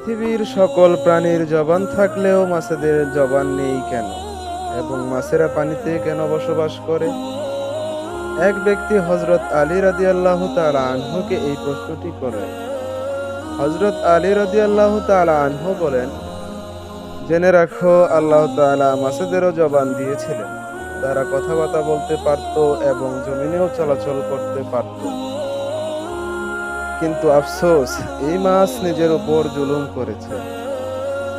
পৃথিবীর সকল প্রাণীর জবান থাকলেও মাছেদের জবান নেই কেন, এবং মাছেরা পানিতে কেন বসবাস করে? এক ব্যক্তি হযরত আলী রাদিয়াল্লাহু তাআলা আনহুকে এই প্রশ্নটি করলেন। হযরত আলী রাদিয়াল্লাহু তাআলা আনহু বলেন, জেনে রাখো, আল্লাহ তাআলা মাছেদেরও জবান দিয়েছিলেন। তারা কথাবার্তা বলতে পারত এবং জমিনেও চলাচল করতে পারত। কিন্তু আফসোস, এই মাছ নিজের উপর জুলুম করেছে,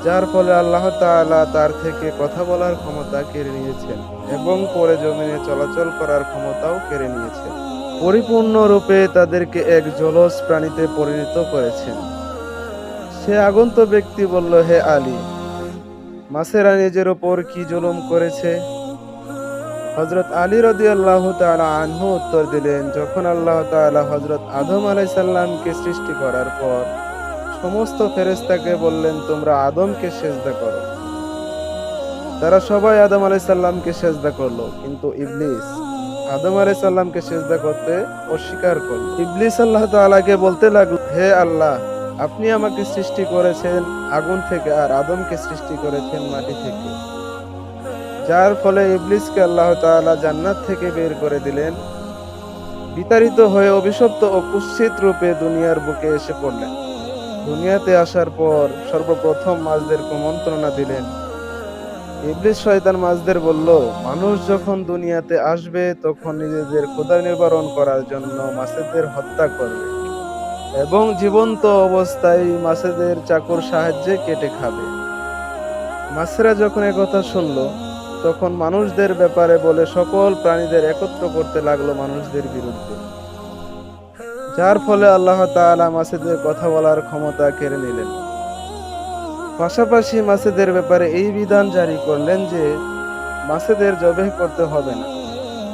যার ফলে আল্লাহ তাআলা তার থেকে কথা বলার ক্ষমতা কেড়ে নিয়েছেন এবং পরে জমিনে চলাচল করার ক্ষমতাও কেড়ে নিয়েছেন। পরিপূর্ণরূপে তাদেরকে এক জলজ প্রাণীতে পরিণত করেছেন। সে আগন্ত ব্যক্তি বলল, হে আলী, মাছেরা নিজের উপর কি জুলুম করেছে? হযরত আলী রাদিয়াল্লাহু তাআলা আনহু উত্তর দিলেন, যখন আল্লাহ তাআলা হযরত আদম আলাইহিস সালামকে সৃষ্টি করার পর সমস্ত ফেরেশতাকে বললেন, তোমরা আদমকে সিজদা করো। তারা সবাই আদম আলাইহিস সালামকে সিজদা করলো, কিন্তু ইবলিস আদম আলাইহিস সালামকে সিজদা করতে অস্বীকার করল। ইবলিস আল্লাহ তাআলাকে বলতে লাগলো, হে আল্লাহ, আপনি আমাকে সৃষ্টি করেছেন আগুন থেকে আর আদমকে সৃষ্টি করেছেন মাটি থেকে। যার ফলে ইবলিসকে আল্লাহ তাআলা জান্নাত থেকে বের করে দিলেন। বিতাড়িত হয়ে অভিশপ্ত ও কুৎসিত রূপে দুনিয়ার বুকে এসে পড়লেন। দুনিয়াতে আসার পর সর্বপ্রথম মাছদের কুমন্ত্রণা দিলেন। ইবলিস শয়তান মাছদের বলল, মানুষ যখন দুনিয়াতে আসবে তখন নিজেদের ক্ষুধা নিবারণ করার জন্য মাছেদের হত্যা করবে এবং জীবন্ত অবস্থায় মাছেদের চাকুর সাহায্যে কেটে খাবে। মাছেরা যখন একথা শুনল, তখন মানুষদের ব্যাপারে বলে সকল প্রাণীদের একত্র করতে লাগলো মানুষদের বিরুদ্ধে, যার ফলে আল্লাহ তাআলা মাছেদের কথা বলার ক্ষমতা কেড়ে নিলেন। পাশাপাশি মাছেদের ব্যাপারে এই বিধান জারি করলেন যে মাছেদের জবেহ করতে হবে না।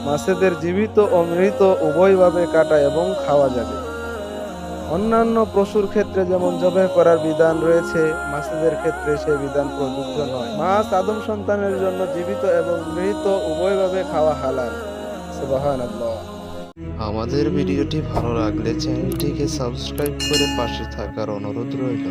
মাছেদের জীবিত ও মৃত উভয়ভাবে কাটা এবং খাওয়া যাবে। অন্যান্য পশুর ক্ষেত্রে যেমন জবেহ করার বিধান রয়েছে, মাছেদের ক্ষেত্রে সেই বিধান প্রযোজ্য নয়। মাছ আদম সন্তানের জন্য জীবিত এবং মৃত উভয়ভাবে খাওয়া হালাল। সুবহানাল্লাহ। আমাদের ভিডিওটি ভালো লাগলে চ্যানেলটিকে সাবস্ক্রাইব করে পাশে থাকার অনুরোধ রইল।